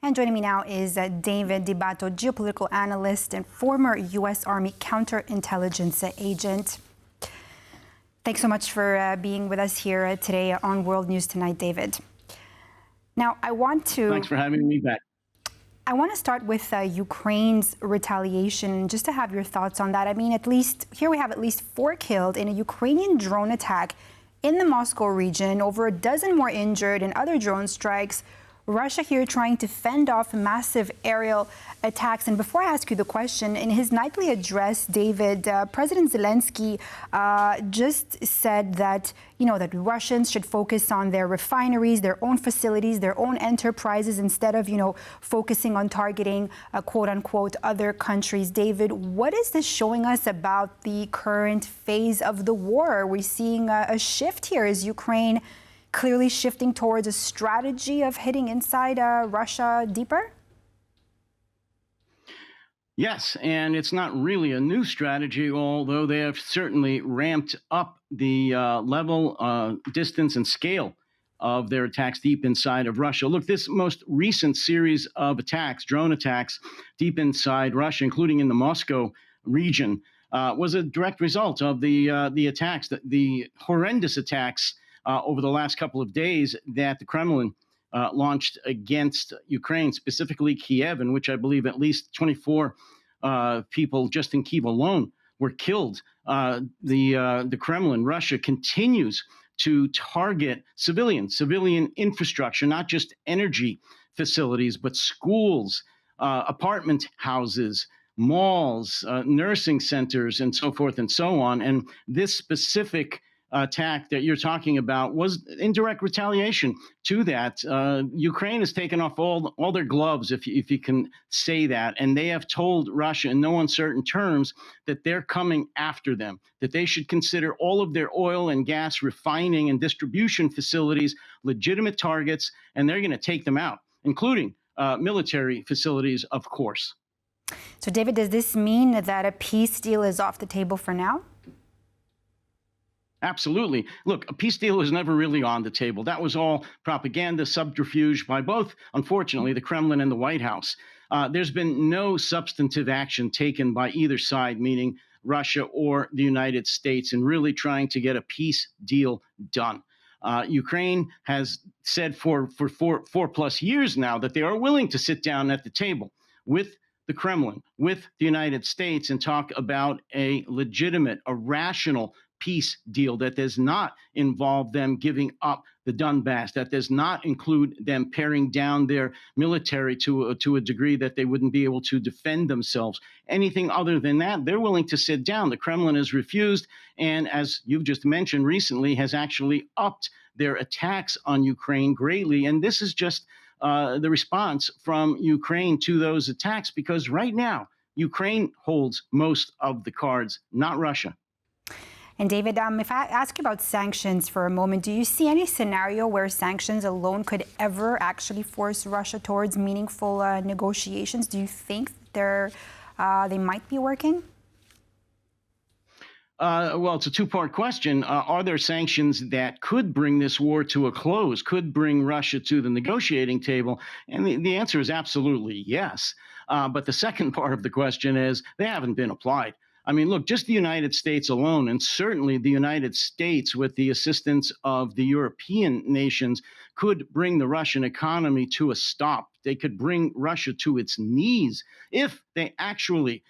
And joining me now is David DeBatto, geopolitical analyst and former U.S. Army counterintelligence agent. Thanks so much for being with us here today on World News Tonight, David. Now, Thanks for having me back. I want to start with Ukraine's retaliation, just to have your thoughts on that. I mean, here we have at least 4 killed in a Ukrainian drone attack in the Moscow region, over a dozen more injured in other drone strikes. Russia here trying to fend off massive aerial attacks. And before I ask you the question, in his nightly address, David, President Zelensky just said that, that Russians should focus on their refineries, their own facilities, their own enterprises, instead of, focusing on targeting, quote unquote, other countries. David, what is this showing us about the current phase of the war? Are we seeing a shift here? Is Ukraine clearly shifting towards a strategy of hitting inside Russia deeper? Yes, and it's not really a new strategy, although they have certainly ramped up the level, distance, and scale of their attacks deep inside of Russia. Look, this most recent series of attacks, drone attacks, deep inside Russia, including in the Moscow region, was a direct result of the attacks, the horrendous attacks over the last couple of days that the Kremlin launched against Ukraine, specifically Kiev, in which I believe at least 24 people just in Kiev alone were killed. The Kremlin, Russia, continues to target civilian infrastructure, not just energy facilities, but schools, apartment houses, malls, nursing centers, and so forth and so on. And this specific attack that you're talking about was in direct retaliation to that. Ukraine has taken off all their gloves, if you can say that, and they have told Russia in no uncertain terms that they're coming after them, that they should consider all of their oil and gas refining and distribution facilities legitimate targets, and they're going to take them out, including military facilities, of course. So, David, does this mean that a peace deal is off the table for now? Absolutely. Look, a peace deal was never really on the table. That was all propaganda, subterfuge by both, unfortunately, the Kremlin and the White House. There's been no substantive action taken by either side, meaning Russia or the United States, in really trying to get a peace deal done. Ukraine has said for 4+ years now that they are willing to sit down at the table with the Kremlin, with the United States, and talk about a legitimate, a rational peace deal that does not involve them giving up the Donbass, that does not include them paring down their military to a degree that they wouldn't be able to defend themselves. Anything other than that, they're willing to sit down. The Kremlin has refused, and as you've just mentioned recently, has actually upped their attacks on Ukraine greatly. And this is just the response from Ukraine to those attacks, because right now, Ukraine holds most of the cards, not Russia. And David, if I ask you about sanctions for a moment, do you see any scenario where sanctions alone could ever actually force Russia towards meaningful negotiations? Do you think they might be working? Well, it's a two-part question. Are there sanctions that could bring this war to a close, could bring Russia to the negotiating table? And the answer is absolutely yes. But the second part of the question is they haven't been applied. I mean, look, just the United States alone, and certainly the United States with the assistance of the European nations, could bring the Russian economy to a stop. They could bring Russia to its knees if they actually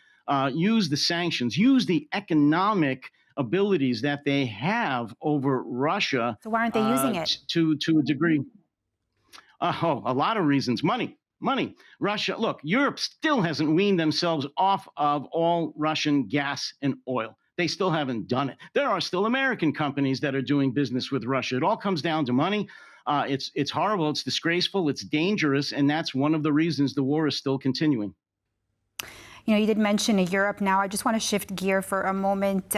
use the sanctions, use the economic abilities that they have over Russia. So why aren't they using it? To a degree. A lot of reasons. Money. Russia, look, Europe still hasn't weaned themselves off of all Russian gas and oil. They still haven't done it. There are still American companies that are doing business with Russia. It all comes down to money. It's horrible. It's disgraceful. It's dangerous. And that's one of the reasons the war is still continuing. You did mention Europe now. I just want to shift gear for a moment.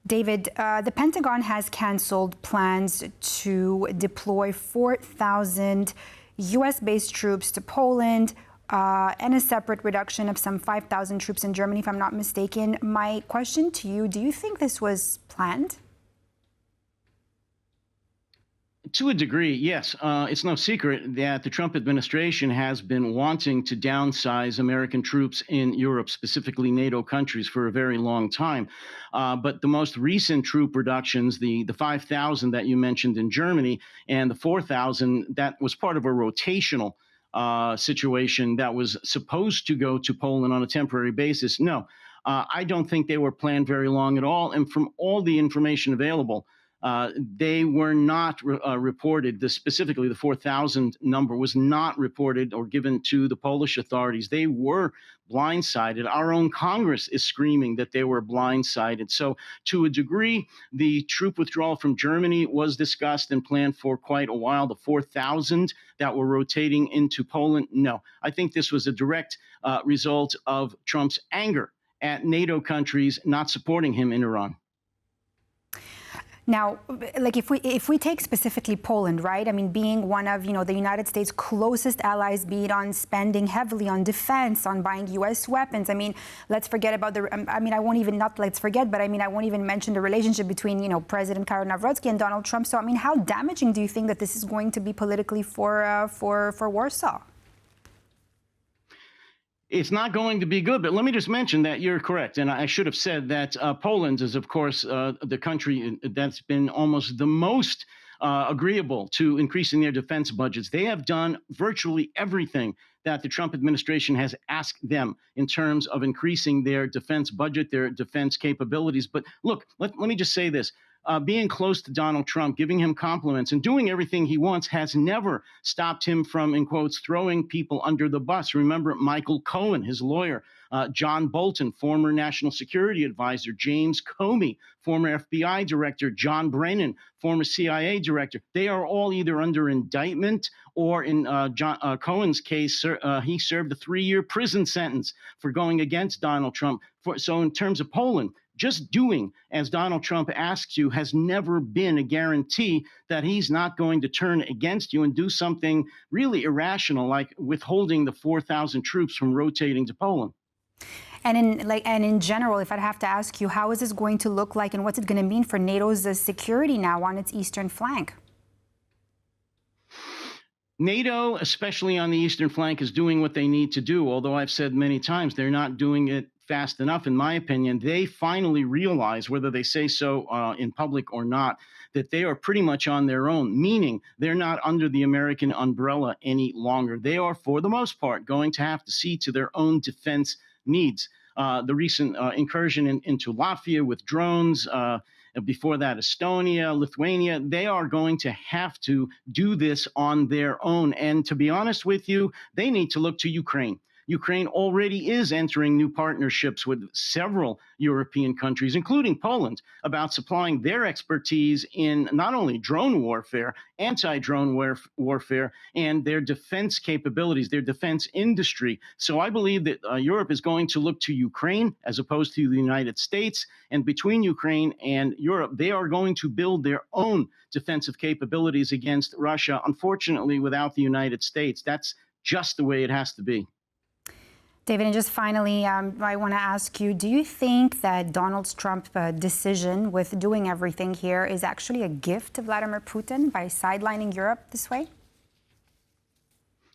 David, the Pentagon has canceled plans to deploy 4,000 U.S.-based troops to Poland and a separate reduction of some 5,000 troops in Germany, if I'm not mistaken. My question to you, do you think this was planned? To a degree, yes. It's no secret that the Trump administration has been wanting to downsize American troops in Europe, specifically NATO countries, for a very long time. But the most recent troop reductions, the 5,000 that you mentioned in Germany and the 4,000, that was part of a rotational situation that was supposed to go to Poland on a temporary basis. No, I don't think they were planned very long at all. And from all the information available, they were not reported. Specifically, the 4,000 number was not reported or given to the Polish authorities. They were blindsided. Our own Congress is screaming that they were blindsided. So, to a degree, the troop withdrawal from Germany was discussed and planned for quite a while. The 4,000 that were rotating into Poland, no. I think this was a direct result of Trump's anger at NATO countries not supporting him in Iran. Now, like if we take specifically Poland, right? I mean, being one of, the United States' closest allies, be it on spending heavily on defense, on buying U.S. weapons. I mean, let's forget about I won't even mention the relationship between, President Karol Nawrocki and Donald Trump. So, I mean, how damaging do you think that this is going to be politically for Warsaw? It's not going to be good, but let me just mention that you're correct. And I should have said that Poland is, of course, the country that's been almost the most agreeable to increasing their defense budgets. They have done virtually everything that the Trump administration has asked them in terms of increasing their defense budget, their defense capabilities. But look, let me just say this. Being close to Donald Trump, giving him compliments, and doing everything he wants has never stopped him from, in quotes, throwing people under the bus. Remember Michael Cohen, his lawyer, John Bolton, former National Security Advisor, James Comey, former FBI Director, John Brennan, former CIA Director. They are all either under indictment or, in Cohen's case, he served a 3-year prison sentence for going against Donald Trump. So in terms of Poland, just doing as Donald Trump asks you has never been a guarantee that he's not going to turn against you and do something really irrational, like withholding the 4,000 troops from rotating to Poland. And in general, if I'd have to ask you, how is this going to look like, and what's it going to mean for NATO's security now on its eastern flank? NATO, especially on the eastern flank, is doing what they need to do. Although I've said many times they're not doing it fast enough, in my opinion. They finally realize, whether they say so in public or not, that they are pretty much on their own, meaning they're not under the American umbrella any longer. They are, for the most part, going to have to see to their own defense needs. The recent incursion into Latvia with drones, before that, Estonia, Lithuania, they are going to have to do this on their own. And to be honest with you, they need to look to Ukraine. Ukraine already is entering new partnerships with several European countries, including Poland, about supplying their expertise in not only drone warfare, anti-drone warfare, and their defense capabilities, their defense industry. So I believe that Europe is going to look to Ukraine as opposed to the United States. And between Ukraine and Europe, they are going to build their own defensive capabilities against Russia, unfortunately, without the United States. That's just the way it has to be. David, and just finally, I want to ask you, do you think that Donald Trump's decision with doing everything here is actually a gift to Vladimir Putin by sidelining Europe this way?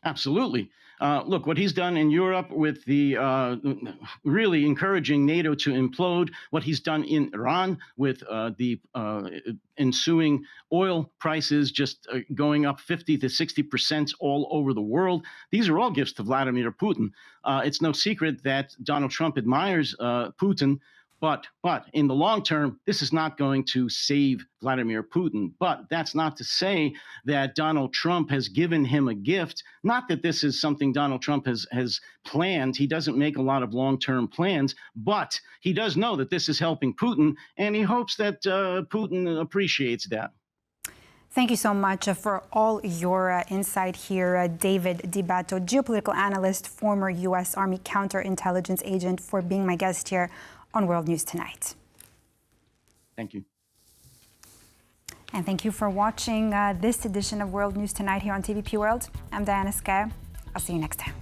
Absolutely. Look, what he's done in Europe with the really encouraging NATO to implode, what he's done in Iran with the ensuing oil prices just going up 50 to 60% all over the world. These are all gifts to Vladimir Putin. It's no secret that Donald Trump admires Putin. But in the long term, this is not going to save Vladimir Putin. But that's not to say that Donald Trump has given him a gift. Not that this is something Donald Trump has planned. He doesn't make a lot of long-term plans, but he does know that this is helping Putin, and he hopes that Putin appreciates that. Thank you so much for all your insight here, David DeBatto, geopolitical analyst, former U.S. Army counterintelligence agent, for being my guest here on World News Tonight. Thank you. And thank you for watching this edition of World News Tonight here on TVP World. I'm Diana Skaya. I'll see you next time.